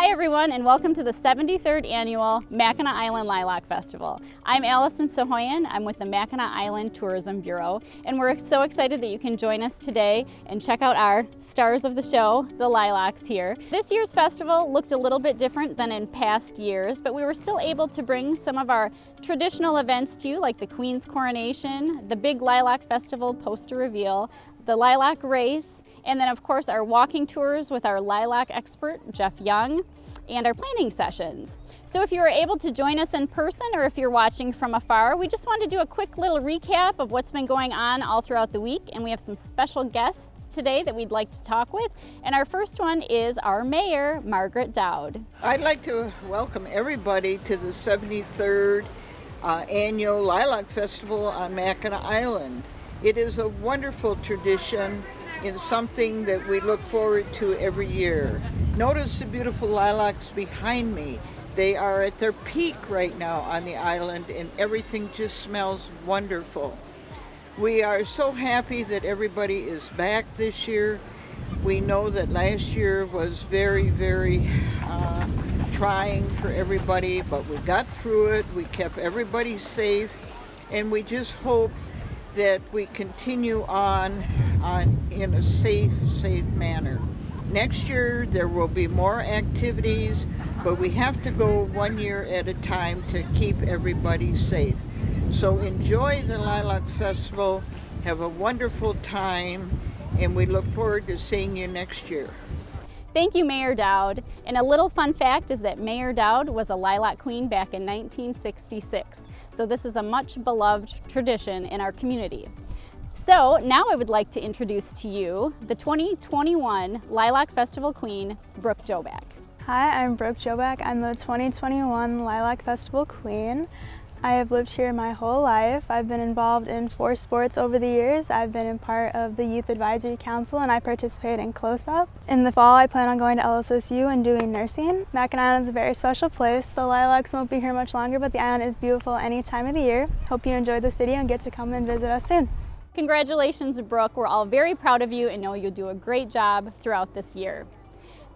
Hi everyone, and welcome to the 73rd Annual Mackinac Island Lilac Festival. I'm Allison Sohoyan. I'm with the Mackinac Island Tourism Bureau, and we're so excited that you can join us today and check out our stars of the show, the lilacs here. This year's festival looked a little bit different than in past years, but we were still able to bring some of our traditional events to you, like the Queen's Coronation, the big Lilac Festival poster reveal, the lilac race, and then of course our walking tours with our lilac expert, Jeff Young, and our planning sessions. So if you were able to join us in person or if you're watching from afar, we just wanted to do a quick little recap of what's been going on all throughout the week, and we have some special guests today that we'd like to talk with. And our first one is our mayor, Margaret Dowd. I'd like to welcome everybody to the 73rd Annual Lilac Festival on Mackinac Island. It is a wonderful tradition and something that we look forward to every year. Notice the beautiful lilacs behind me. They are at their peak right now on the island, and everything just smells wonderful. We are so happy that everybody is back this year. We know that last year was very, very trying for everybody, but we got through it. We kept everybody safe, and we just hope that we continue on in a safe manner. Next year there will be more activities, but we have to go 1 year at a time to keep everybody safe. So enjoy the Lilac Festival, have a wonderful time, and we look forward to seeing you next year. Thank you, Mayor Dowd. And a little fun fact is that Mayor Dowd was a lilac queen back in 1966. So this is a much beloved tradition in our community. So now I would like to introduce to you the 2021 Lilac Festival Queen, Brooke Joback. Hi, I'm Brooke Joback. I'm the 2021 Lilac Festival Queen. I have lived here my whole life. I've been involved in 4 sports over the years. I've been a part of the Youth Advisory Council, and I participate in Close-Up. In the fall, I plan on going to LSSU and doing nursing. Mackinac Island is a very special place. The lilacs won't be here much longer, but the island is beautiful any time of the year. Hope you enjoyed this video and get to come and visit us soon. Congratulations, Brooke. We're all very proud of you and know you'll do a great job throughout this year.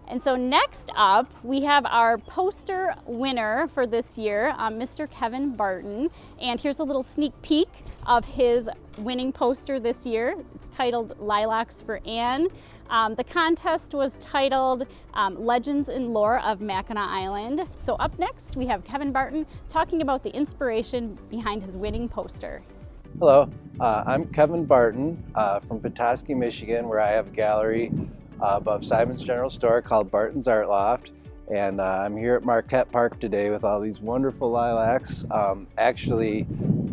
And so next up, we have our poster winner for this year, Mr. Kevin Barton. And here's a little sneak peek of his winning poster this year. It's titled Lilacs for Anne. The contest was titled Legends and Lore of Mackinac Island. So up next, we have Kevin Barton talking about the inspiration behind his winning poster. Hello, I'm Kevin Barton from Petoskey, Michigan, where I have a gallery above Simon's General Store called Barton's Art Loft, and I'm here at Marquette Park today with all these wonderful lilacs. Actually,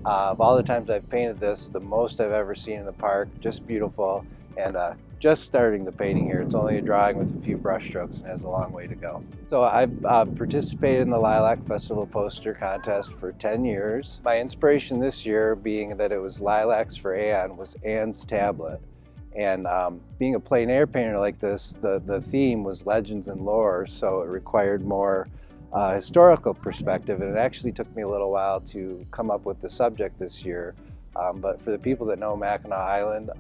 of all the times I've painted this, the most I've ever seen in the park. Just beautiful, and just starting the painting here. It's only a drawing with a few brush strokes and has a long way to go. So I've participated in the Lilac Festival poster contest for 10 years. My inspiration this year, being that it was Lilacs for Anne, was Anne's tablet. And being a plein air painter like this, the theme was legends and lore, so it required more historical perspective, and it actually took me a little while to come up with the subject this year. But for the people that know Mackinac Island,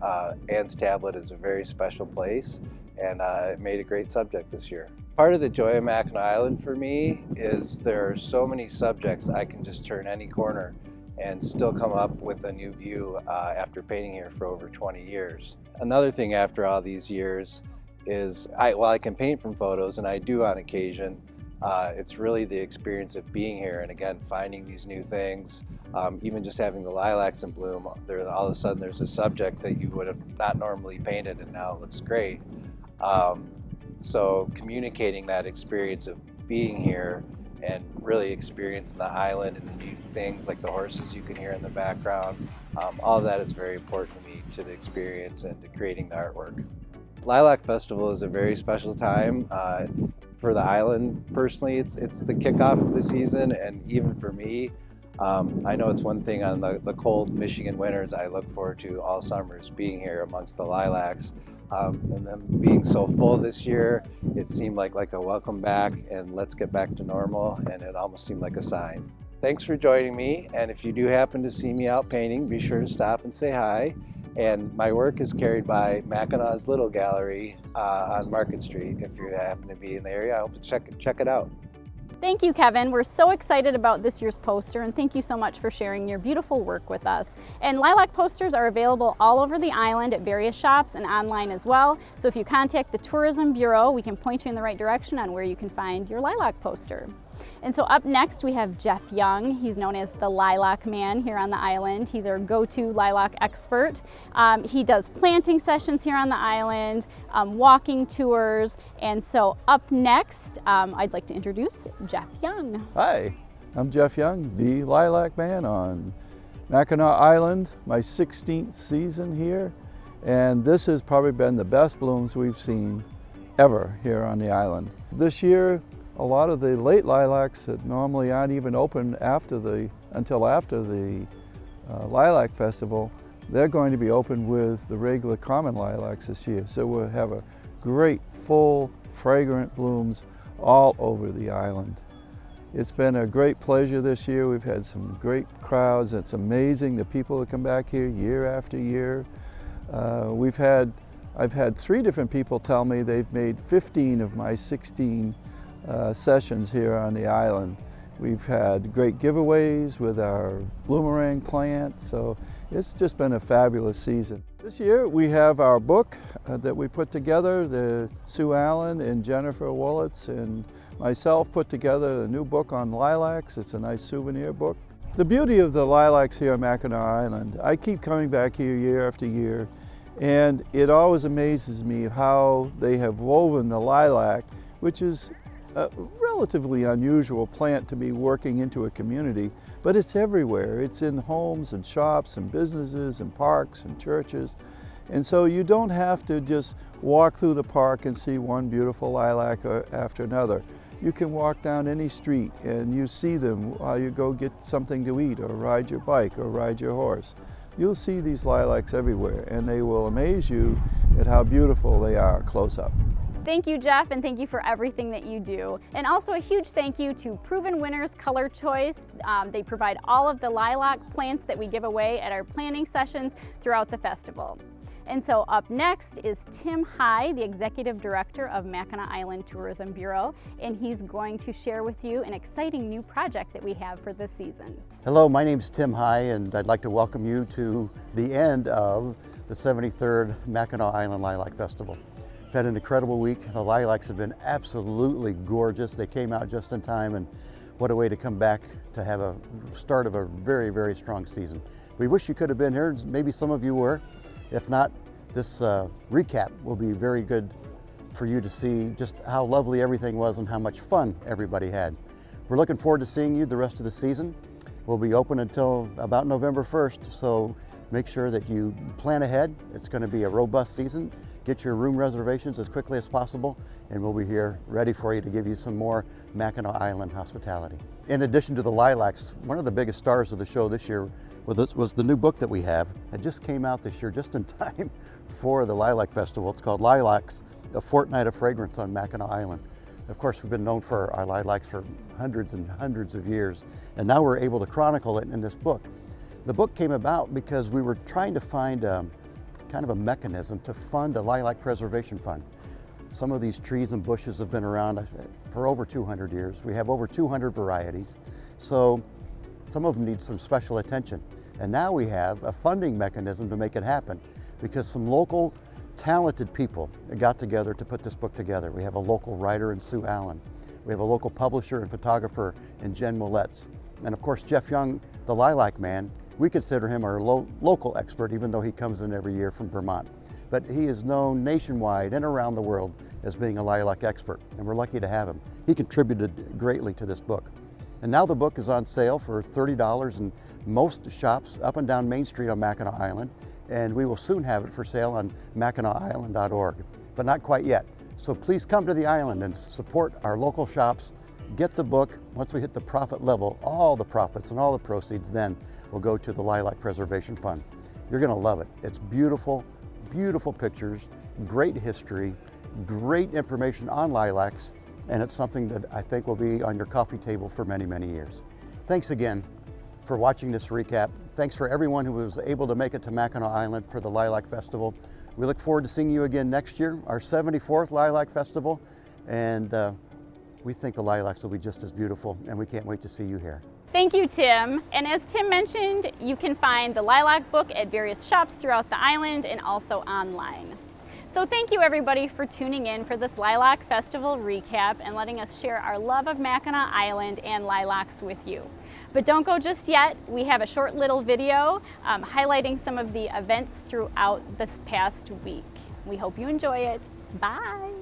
Anne's Tablet is a very special place, and it made a great subject this year. Part of the joy of Mackinac Island for me is there are so many subjects I can just turn any corner and still come up with a new view after painting here for over 20 years. Another thing after all these years is, while I can paint from photos, and I do on occasion, it's really the experience of being here and again finding these new things. Even just having the lilacs in bloom, all of a sudden there's a subject that you would have not normally painted and now it looks great. So communicating that experience of being here and really experiencing the island and the new things like the horses you can hear in the background, all of that is very important to me, to the experience and to creating the artwork. Lilac Festival is a very special time. For the island personally, it's the kickoff of the season, and even for me, I know it's one thing on the cold Michigan winters I look forward to all summers, being here amongst the lilacs. And them being so full this year, it seemed like a welcome back and let's get back to normal, and it almost seemed like a sign. Thanks for joining me, and if you do happen to see me out painting, be sure to stop and say hi. And my work is carried by Mackinac's Little Gallery on Market Street. If you happen to be in the area, I hope to check it out. Thank you, Kevin. We're so excited about this year's poster, and thank you so much for sharing your beautiful work with us. And lilac posters are available all over the island at various shops and online as well. So if you contact the Tourism Bureau, we can point you in the right direction on where you can find your lilac poster. And so up next we have Jeff Young. He's known as the Lilac Man here on the island. He's our go-to lilac expert. He does planting sessions here on the island, walking tours, and so up next I'd like to introduce Jeff Young. Hi, I'm Jeff Young, the Lilac Man on Mackinac Island, my 16th season here, and this has probably been the best blooms we've seen ever here on the island. This year, a lot of the late lilacs that normally aren't even open until after the Lilac Festival, they're going to be open with the regular common lilacs this year. So we'll have a great, full, fragrant blooms all over the island. It's been a great pleasure this year. We've had some great crowds. It's amazing the people that come back here year after year. I've had 3 different people tell me they've made 15 of my 16 sessions here on the island. We've had great giveaways with our bloomerang plant, so it's just been a fabulous season. This year we have our book that we put together. Sue Allen and Jennifer Wollitz and myself put together a new book on lilacs. It's a nice souvenir book. The beauty of the lilacs here on Mackinac Island, I keep coming back here year after year, and it always amazes me how they have woven the lilac, which is a relatively unusual plant to be working into a community, but it's everywhere. It's in homes and shops and businesses and parks and churches. And so you don't have to just walk through the park and see one beautiful lilac after another. You can walk down any street and you see them while you go get something to eat or ride your bike or ride your horse. You'll see these lilacs everywhere, and they will amaze you at how beautiful they are close up. Thank you, Jeff, and thank you for everything that you do. And also a huge thank you to Proven Winners Color Choice. They provide all of the lilac plants that we give away at our planting sessions throughout the festival. And so up next is Tim High, the Executive Director of Mackinac Island Tourism Bureau, and he's going to share with you an exciting new project that we have for this season. Hello, my name's Tim High, and I'd like to welcome you to the end of the 73rd Mackinac Island Lilac Festival. We've had an incredible week. The lilacs have been absolutely gorgeous. They came out just in time, and what a way to come back to have a start of a very, very strong season. We wish you could have been here. Maybe some of you were. If not, this recap will be very good for you to see just how lovely everything was and how much fun everybody had. We're looking forward to seeing you the rest of the season. We'll be open until about November 1st, so make sure that you plan ahead. It's going to be a robust season. Get your room reservations as quickly as possible, and we'll be here ready for you to give you some more Mackinac Island hospitality. In addition to the lilacs, one of the biggest stars of the show this year was the new book that we have. It just came out this year just in time for the Lilac Festival. It's called Lilacs, A Fortnight of Fragrance on Mackinac Island. Of course, we've been known for our lilacs for hundreds and hundreds of years, and now we're able to chronicle it in this book. The book came about because we were trying to find kind of a mechanism to fund a lilac preservation fund. Some of these trees and bushes have been around for over 200 years. We have over 200 varieties, so some of them need some special attention. And now we have a funding mechanism to make it happen, because some local talented people got together to put this book together. We have a local writer in Sue Allen. We have a local publisher and photographer in Jen Moletz. And of course, Jeff Young, the Lilac Man, we consider him our local expert, even though he comes in every year from Vermont. But he is known nationwide and around the world as being a lilac expert, and we're lucky to have him. He contributed greatly to this book. And now the book is on sale for $30 in most shops up and down Main Street on Mackinac Island, and we will soon have it for sale on MackinacIsland.org, but not quite yet. So please come to the island and support our local shops. Get the book. Once we hit the profit level, all the profits and all the proceeds then will go to the Lilac Preservation Fund. You're going to love it. It's beautiful, beautiful pictures, great history, great information on lilacs, and it's something that I think will be on your coffee table for many, many years. Thanks again for watching this recap. thanks for everyone who was able to make it to Mackinac Island for the Lilac Festival. We look forward to seeing you again next year, our 74th Lilac Festival, and we think the lilacs will be just as beautiful, and we can't wait to see you here. Thank you, Tim. And as Tim mentioned, you can find the Lilac book at various shops throughout the island and also online. So thank you everybody for tuning in for this Lilac Festival recap and letting us share our love of Mackinac Island and lilacs with you. But don't go just yet. We have a short little video highlighting some of the events throughout this past week. We hope you enjoy it. Bye.